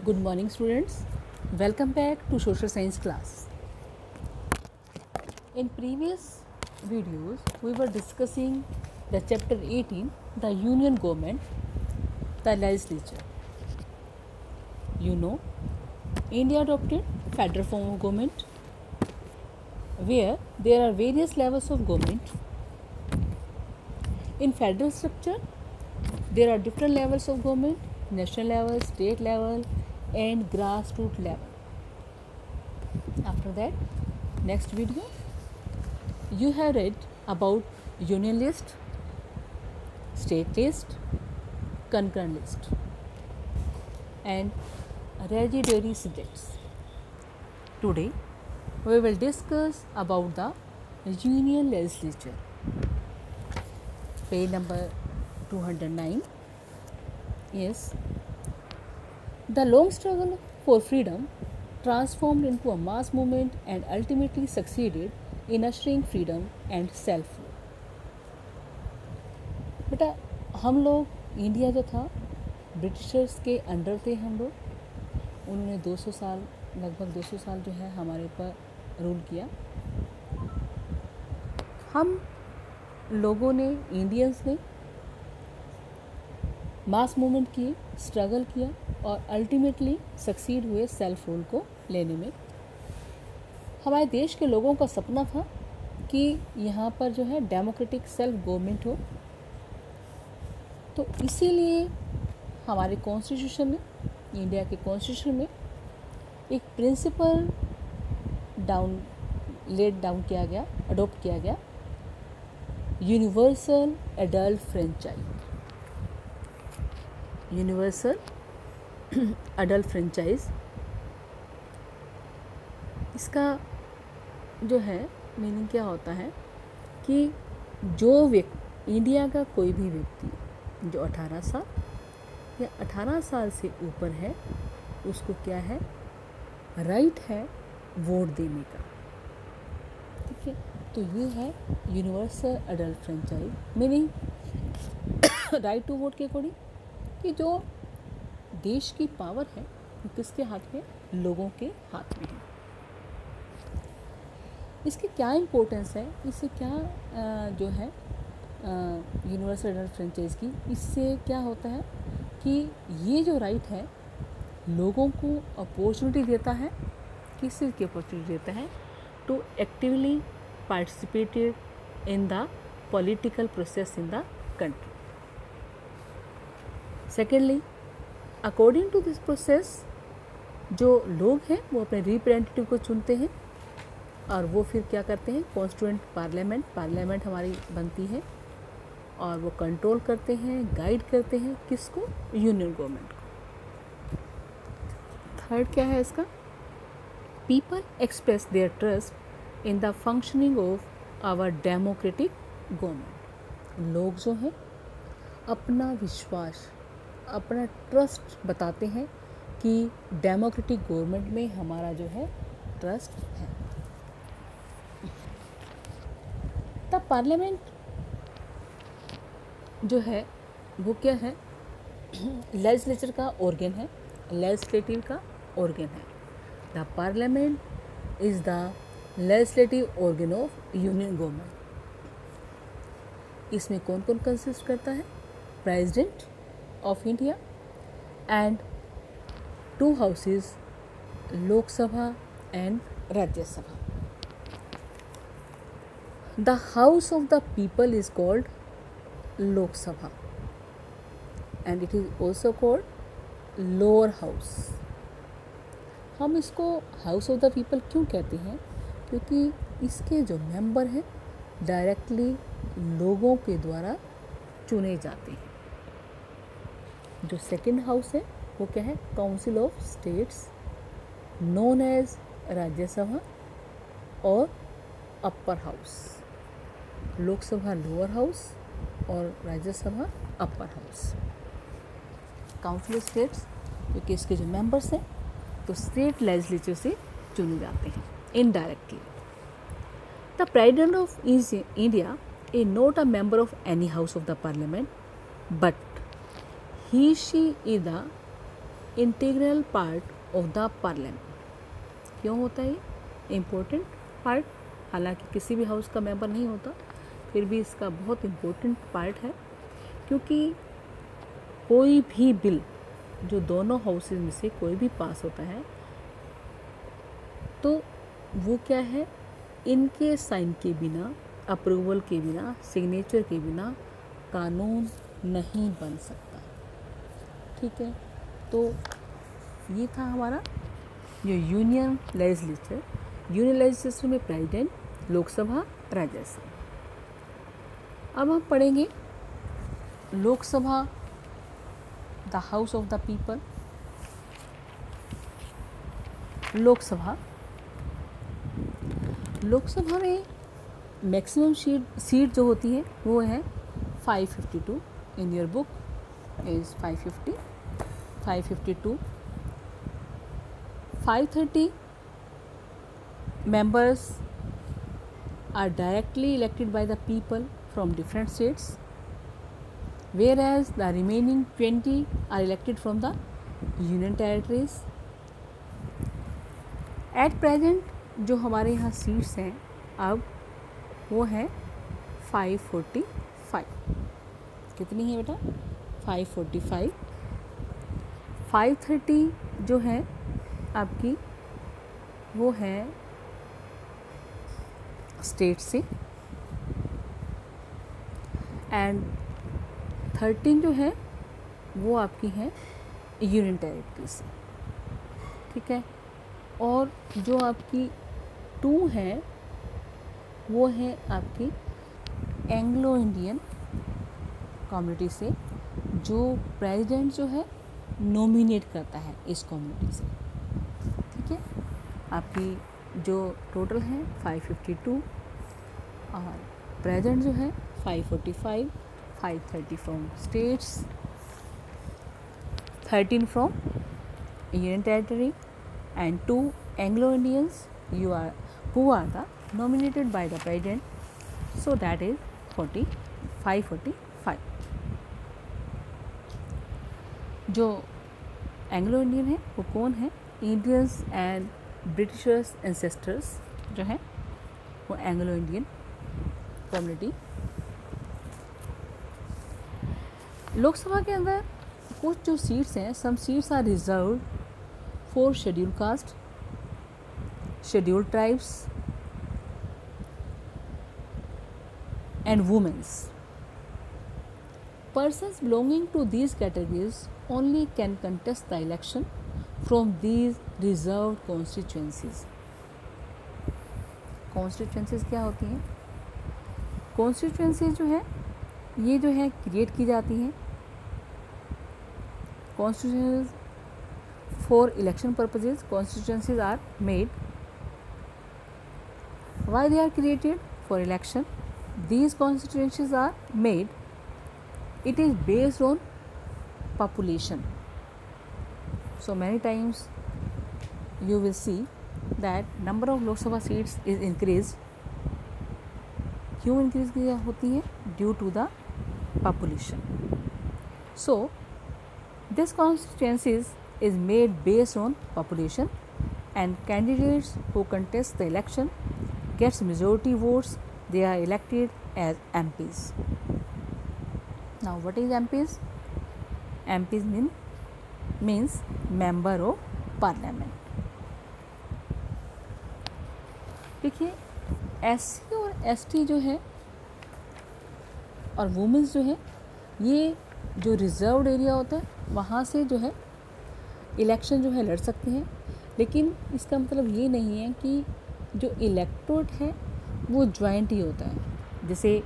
Good morning students. Welcome back to social science class. In previous videos we were discussing the chapter 18, the union government, the legislature. You know, India adopted federal form of government where there are various levels of government. In federal structure there are different levels of government: national level, state level and grassroots level. After that, next video you have read about union list, state list, concurrent list and residuary subjects. Today we will discuss about the union legislature. Page number 209. Yes, the long struggle for freedom transformed into a mass movement and ultimately succeeded in ushering freedom and self rule. बेटा हम लोग India जो था Britishers के under थे, हम लोग उन्होंने 200 साल लगभग 200 साल जो है हमारे ऊपर रूल किया। हम लोगों ने, इंडियंस ने मास मूवमेंट किए, स्ट्रगल किया और अल्टीमेटली सक्सीड हुए सेल्फ रूल को लेने में। हमारे देश के लोगों का सपना था कि यहाँ पर जो है डेमोक्रेटिक सेल्फ गवर्नमेंट हो, तो इसीलिए हमारे कॉन्स्टिट्यूशन में, इंडिया के कॉन्स्टिट्यूशन में एक प्रिंसिपल लेड डाउन किया गया, अडॉप्ट किया गया, universal adult franchise. Universal adult franchise, इसका जो है मीनिंग क्या होता है कि जो व्यक्ति, इंडिया का कोई भी व्यक्ति जो 18 साल या 18 साल से ऊपर है, उसको क्या है, राइट है वोट देने का। ठीक है, तो ये है universal adult franchise, meaning right to vote के अकॉर्डिंग कि जो देश की पावर है वो किसके हाथ में, लोगों के हाथ में है। इसकी क्या इम्पोर्टेंस है, इससे क्या जो है यूनिवर्सल एडल्ट फ्रेंचाइज की, इससे क्या होता है कि ये जो राइट है लोगों को अपॉर्चुनिटी देता है, किस चीज़ की अपॉर्चुनिटी देता है, to actively participated in the political process in the country. Secondly, according to this process जो लोग हैं वो अपने रिप्रेजेंटेटिव को चुनते हैं और वो फिर क्या करते हैं, कॉन्स्टिट्यूएंट पार्लियामेंट हमारी बनती है और वो कंट्रोल करते हैं, गाइड करते हैं किसको, यूनियन गवर्नमेंट को। थर्ड क्या है इसका, people express their trust in the functioning of our democratic government. लोग जो हैं अपना विश्वास, अपना ट्रस्ट बताते हैं कि डेमोक्रेटिक गवर्नमेंट में हमारा जो है ट्रस्ट है। तब पार्लियामेंट जो है वो क्या है, लेजिस्लेचर का ऑर्गन है, लेजिस्लेटिव का ऑर्गन है। The parliament is the legislative organ of union government. इसमें कौन कौन कंसिस्ट करता है, president of India and 2 houses, Lok Sabha and Rajya Sabha. The house of the people is called Lok Sabha and it is also called lower house. हम इसको house of the people क्यों कहते हैं, क्योंकि इसके जो मेंबर हैं डायरेक्टली लोगों के द्वारा चुने जाते हैं। जो सेकंड हाउस है वो क्या है, council of states known as Rajya Sabha और upper house. Lok Sabha lower house और Rajya Sabha upper house. Council of states क्योंकि इसके जो मेंबर्स हैं तो स्टेट लेजिस्लेचर से चुने जाते हैं indirectly. The president of India is not a member of any house of the parliament, but he she is the integral part of the parliament. क्यों होता है ये इम्पोर्टेंट पार्ट? हालांकि किसी भी हाउस का मेंबर नहीं होता, फिर भी इसका बहुत इम्पोर्टेंट पार्ट है, क्योंकि कोई भी बिल जो दोनों हाउसेज में से कोई भी पास होता है तो वो क्या है, इनके साइन के बिना, अप्रूवल के बिना, सिग्नेचर के बिना कानून नहीं बन सकता। ठीक है, तो ये था हमारा जो यूनियन लेजिस्लेचर में प्रेसिडेंट, लोकसभा, राज्यसभा। अब हम पढ़ेंगे Lok Sabha, the house of the people. Lok Sabha में मैक्सिमम सीट जो होती है वो है 552। In your book is 552। 530 members are directly elected by the people from different states, whereas the remaining 20 are elected from the union territories. At present जो हमारे यहाँ seats हैं अब वो है 545। कितनी है बेटा? 545। 530 जो है आपकी वो है स्टेट से, एंड 13 जो है वो आपकी है यूनियन टेरिटरी से। ठीक है, और जो आपकी 2 है वो है आपकी एंग्लो इंडियन कम्युनिटी से, जो प्रेसिडेंट जो है नॉमिनेट करता है इस कम्युनिटी से। ठीक है, आपकी जो टोटल है 552 और प्रेसिडेंट जो है 545, 530 from states, 13 from union territory and 2 Anglo-Indians who are the nominated by the president, so that is 545। जो एंग्लो इंडियन है वो कौन है? इंडियंस एंड ब्रिटिशर्स एंसेस्टर्स जो है वो एंग्लो इंडियन कम्युनिटी। लोकसभा के अंदर कुछ जो सीट्स हैं, some seats are reserved for scheduled caste, scheduled tribes and women's. Persons belonging to these categories only can contest the election from these reserved constituencies. Constituencies क्या होती हैं? Constituencies जो है ये जो है क्रिएट की जाती हैं। Constituencies for election purposes, constituencies are made. Why they are created? For election. These constituencies are made. It is based on population. So many times you will see that number of Lok Sabha seats is increased. क्यों increase होती है? Due to the population. So this constituencies is made based on population, and candidates who contest the election gets majority votes, they are elected as MPs. Now what is MPs? MPs means member of parliament. देखिए SC और ST जो है और women's जो है, ये जो reserved area होता है वहाँ से जो है इलेक्शन जो है लड़ सकते हैं, लेकिन इसका मतलब ये नहीं है कि जो इलेक्टोरेट है वो ज्वाइंट ही होता है। जैसे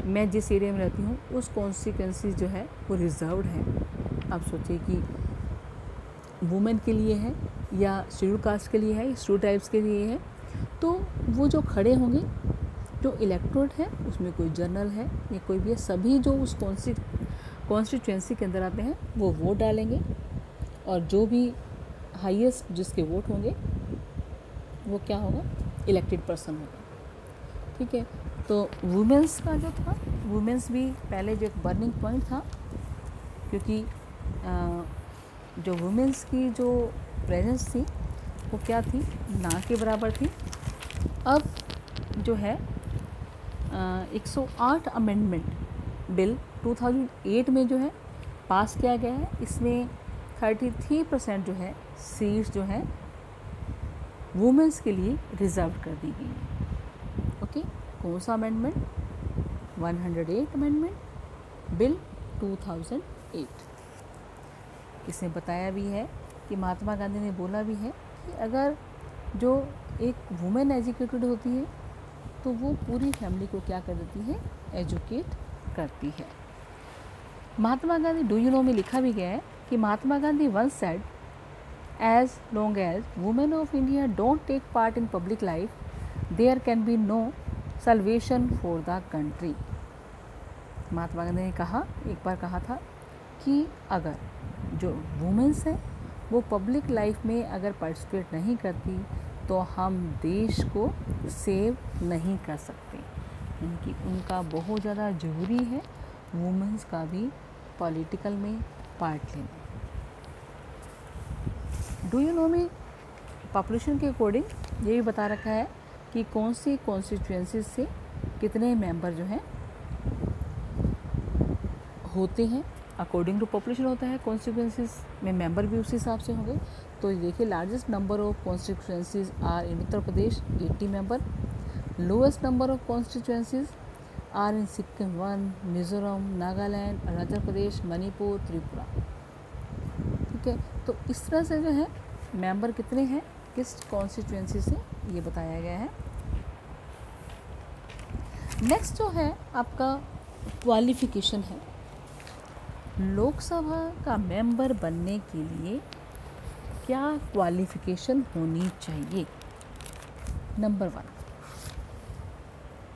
मैं जिस एरिया में रहती हूँ उस कॉन्स्टिट्यूंसी जो है वो रिजर्व्ड है। आप सोचिए कि वुमेन के लिए है या शेड्यूल कास्ट के लिए है, शेड्यूल ट्राइब्स के लिए है, तो वो जो खड़े होंगे, जो इलेक्टोरेट है उसमें कोई जनरल है या कोई भी है, सभी जो उस कॉन्स्टिट्यूंसी के अंदर आते हैं वो वोट डालेंगे, और जो भी हाईएस्ट जिसके वोट होंगे वो क्या होगा? इलेक्टेड पर्सन होगा। ठीक है, तो वुमेंस का जो था, वुमेंस भी पहले जो एक बर्निंग पॉइंट था, क्योंकि जो वुमेंस की जो प्रेजेंस थी वो क्या थी, ना के बराबर थी। अब जो है 108 अमेंडमेंट बिल 2008 में जो है पास किया गया है। इसमें 33% जो है सीट्स जो है वुमेंस के लिए रिजर्व कर दी गई है। ओके, कौन सा अमेंडमेंट? 108 amendment bill 2008। इसमें बताया भी है कि महात्मा गांधी ने बोला भी है कि अगर जो एक वुमेन एजुकेटेड होती है तो वो पूरी फैमिली को क्या कर देती है, एजुकेट करती है। Mahatma Gandhi do you know में लिखा भी गया है कि Mahatma Gandhi once said, as long as women of India don't take part in public life there can be no salvation for the country. Mahatma Gandhi ने कहा, एक बार कहा था कि अगर जो वुमेन्स है वो पब्लिक लाइफ में अगर पार्टिसिपेट नहीं करती तो हम देश को सेव नहीं कर सकते। क्योंकि उनका बहुत ज़्यादा ज़रूरी है वुमेन्स का भी पॉलिटिकल में पार्ट लेना। डू यू नो में पॉपुलेशन के अकॉर्डिंग ये भी बता रखा है कि कौन सी कॉन्स्टिट्यूएंसीज से कितने मेंबर जो हैं होते हैं। अकॉर्डिंग टू पॉपुलेशन होता है, कॉन्स्टिट्यूएंसीज में मेंबर भी उसी हिसाब से होंगे। तो देखिए, largest number of constituencies are in Uttar Pradesh 80 member, lowest number of constituencies are in Sikkim 1, Mizoram, Nagaland, Arunachal Pradesh, Manipur, Tripura. ठीक है, तो इस तरह से जो है मेंबर कितने हैं किस कॉन्स्टिट्यूएंसी से, ये बताया गया है। नेक्स्ट जो है आपका क्वालिफिकेशन है। लोकसभा का मेंबर बनने के लिए क्या क्वालिफिकेशन होनी चाहिए? Number 1,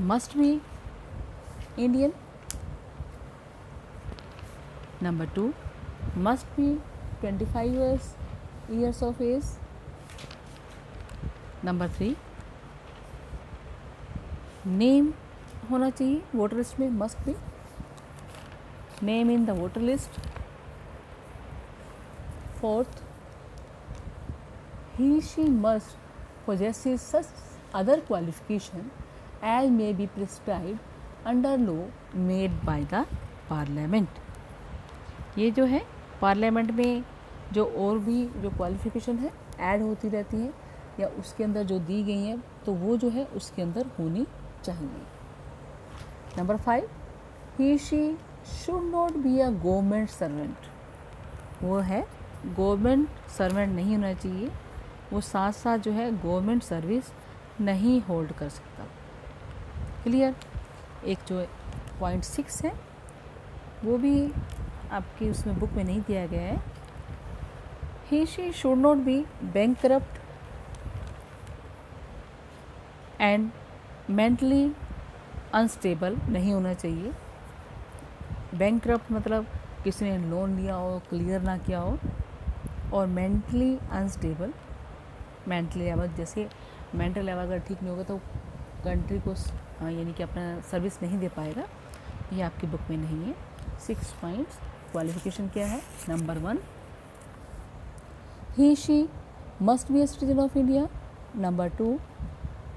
must be Indian. Number 2, must be 25 years of age. Number 3, name होना चाहिए वोटर लिस्ट में, must be name in the voter list. 4th, he she must possesses such other qualification as may be prescribed under law made by the parliament। ये जो है parliament में जो और भी जो क्वालिफिकेशन है ऐड होती रहती है या उसके अंदर जो दी गई हैं तो वो जो है उसके अंदर होनी चाहिए। Number 5, he she should not be a government servant. वो है गवर्नमेंट सर्वेंट नहीं होना चाहिए, वो साथ साथ जो है गवर्नमेंट सर्विस नहीं होल्ड कर सकता। क्लियर? एक जो पॉइंट 6 है वो भी आपकी उसमें बुक में नहीं दिया गया है। He she should not be bankrupt and mentally unstable नहीं होना चाहिए। बैंकरप्ट मतलब किसी ने लोन लिया हो, क्लियर ना किया हो, और मेंटली अनस्टेबल, मेंटली लेवल जैसे मेंटल लेवल अगर ठीक नहीं होगा तो कंट्री को यानी कि अपना सर्विस नहीं दे पाएगा। ये आपकी बुक में नहीं है। 6 पॉइंट्स क्वालिफिकेशन क्या है? Number 1, he she must be a citizen of India. Number 2,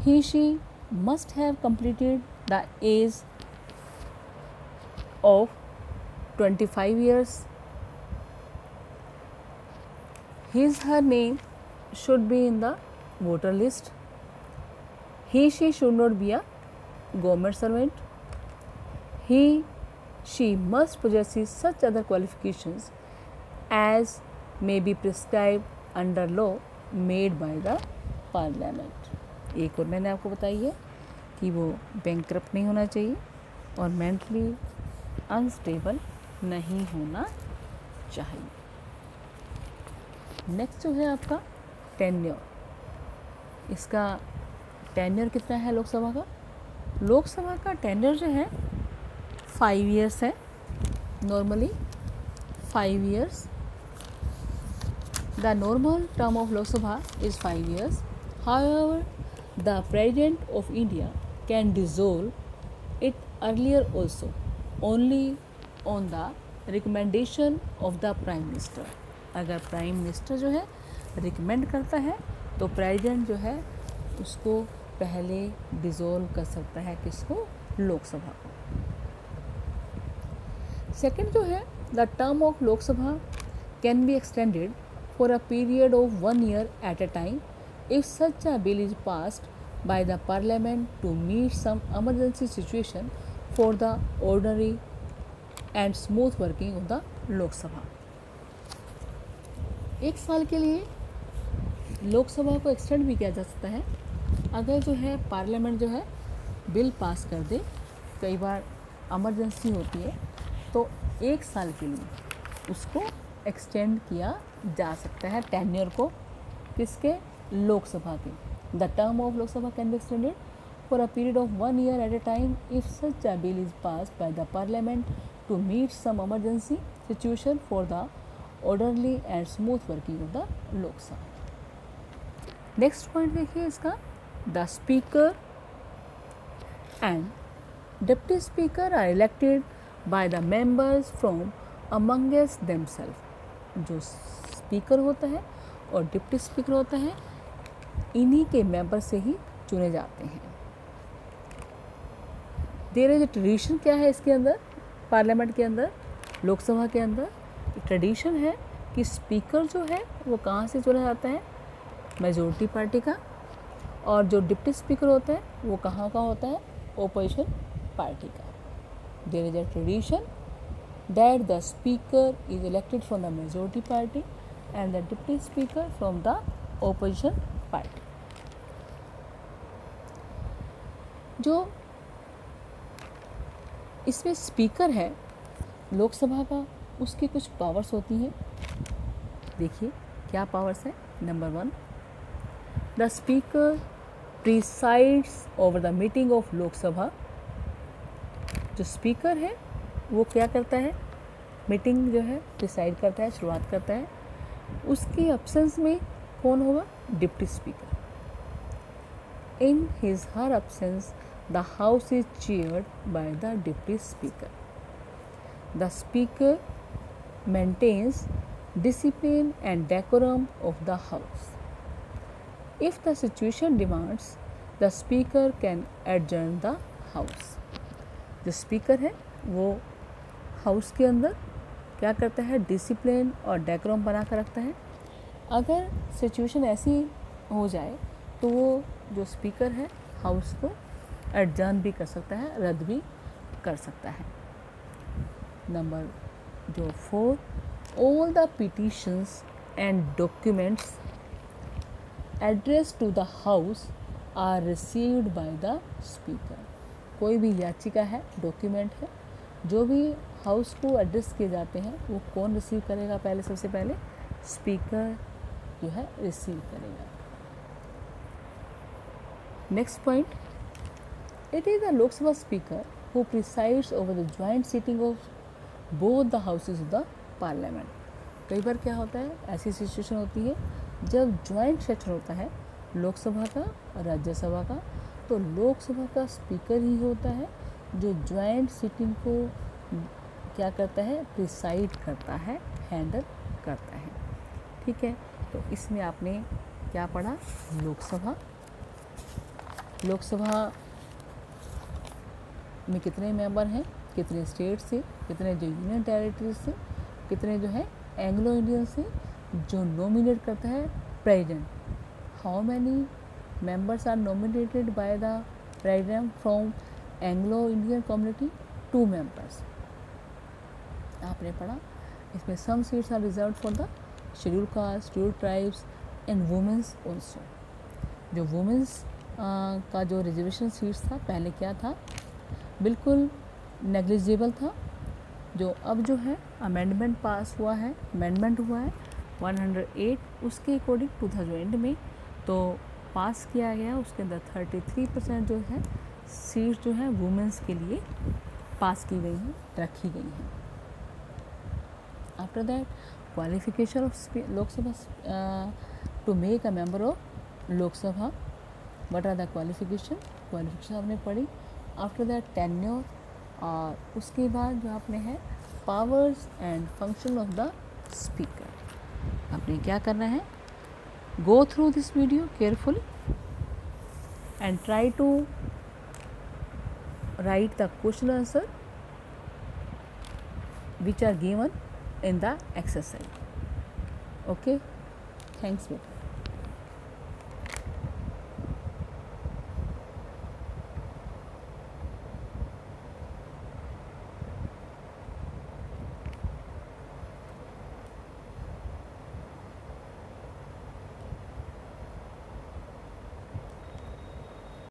he she must have completed the age of 25 years. His her name should be in the voter list. He she should not be a government servant. He she must possess such other qualifications as may be prescribed under law made by the parliament। एक और मैंने आपको बताई है कि वो bankrupt नहीं होना चाहिए और मेंटली अनस्टेबल नहीं होना चाहिए। नेक्स्ट जो है आपका टेन्योर। इसका टेन्योर कितना है लोकसभा का? लोकसभा का टेन्योर जो है 5 years है, normally 5 years। The normal term of Lok Sabha is 5 years. However, the President of India can dissolve it earlier also, only on the recommendation of the Prime Minister. अगर prime minister जो है recommend करता है तो president जो है उसको पहले डिसॉल्व कर सकता है, किसको, लोकसभा को। सेकंड जो है, the term of Lok Sabha can be extended for a period of 1 year at a time if such a bill is passed by the parliament to meet some emergency situation for the ordinary and smooth working of the Lok Sabha। 1 साल के लिए लोकसभा को extend भी किया जा सकता है अगर जो है पार्लियामेंट जो है बिल पास कर दे, कई बार इमरजेंसी होती है तो 1 साल के लिए उसको एक्सटेंड किया जा सकता है, टेन्योर को, किसके, लोकसभा के। The term of Lok Sabha can be extended for a period of 1 year at a time if such a bill is passed by the Parliament to meet some emergency situation for the orderly and smooth working of the Lok Sabha। Next point देखिए इसका, the Speaker and Deputy Speaker are elected by the members from amongst themselves। जो speaker होता है और deputy speaker होता है इन्हीं के मेंबर से ही चुने जाते हैं। देयर इज ट्रेडिशन, क्या है इसके अंदर, पार्लियामेंट के अंदर, लोकसभा के अंदर ट्रेडिशन है कि स्पीकर जो है वो कहाँ से चुना जाता है, मेजोरिटी पार्टी का, और जो डिप्टी स्पीकर होता है वो कहाँ का होता है, ओपोजिशन पार्टी का। There is a tradition that the speaker is elected from the majority party and the deputy speaker from the opposition party. जो इसमें स्पीकर है लोकसभा का, उसकी कुछ पावर्स होती हैं। देखिए क्या पावर्स है। Number 1, the speaker presides over the meeting of Lok Sabha. जो स्पीकर है वो क्या करता है, मीटिंग जो है प्रिसाइड करता है, शुरुआत करता है। उसकी एब्सेंस में कौन होगा, deputy speaker. In his her absence, the house is chaired by the deputy speaker. The speaker maintains discipline and decorum of the house. If the situation demands, the speaker can adjourn the house. जो speaker है वो house के अंदर क्या करता है, discipline और decorum बना कर रखता है। अगर सिचुएशन ऐसी हो जाए तो वो जो स्पीकर है हाउस को एडजर्न भी कर सकता है, रद्द भी कर सकता है। नंबर जो 4, all the petitions and documents address to the house are received by the speaker. कोई भी याचिका है, डॉक्यूमेंट है, जो भी हाउस को एड्रेस किए जाते हैं वो कौन रिसीव करेगा, पहले सबसे पहले स्पीकर जो है रिसीव करेगा। Next point, it is the Lok Sabha speaker who presides over the joint sitting of both the houses of the parliament. कई बार क्या होता है, ऐसी सिचुएशन होती है जब ज्वाइंट सेशन होता है लोकसभा का और राज्यसभा का, तो लोकसभा का स्पीकर ही होता है जो ज्वाइंट सीटिंग को क्या करता है, प्रिसाइड करता है, हैंडल करता है। ठीक है, तो इसमें आपने क्या पढ़ा, लोकसभा में कितने मेंबर हैं, कितने स्टेट से, कितने जो यूनियन टेरिटरीज से, कितने जो है एंग्लो इंडियन से, जो नॉमिनेट करता है president. How many members are nominated by the president from Anglo Indian community, 2 members आपने पढ़ा। इसमें some seats are reserve for the schedule caste, schedule tribes and womens also. जो वुमेंस का जो रिजर्वेशन सीट्स था पहले क्या था, बिल्कुल नेग्लिजिबल था। जो अब जो है अमेंडमेंट पास हुआ है, अमेंडमेंट हुआ है 108, उसके अकॉर्डिंग 2000 में तो पास किया गया। उसके अंदर 33% जो है सीट जो है वुमेंस के लिए पास की गई हैं, रखी गई हैं। After that qualification of Lok Sabha to make a member of Lok Sabha, what are the qualification आपने पढ़ी। आफ्टर दैट टेन्योर, और उसके बाद जो आपने है powers and function of the speaker. आपने क्या करना है, go through this video carefully and try to write the question answer which are given in the exercise. Okay, thanks beta.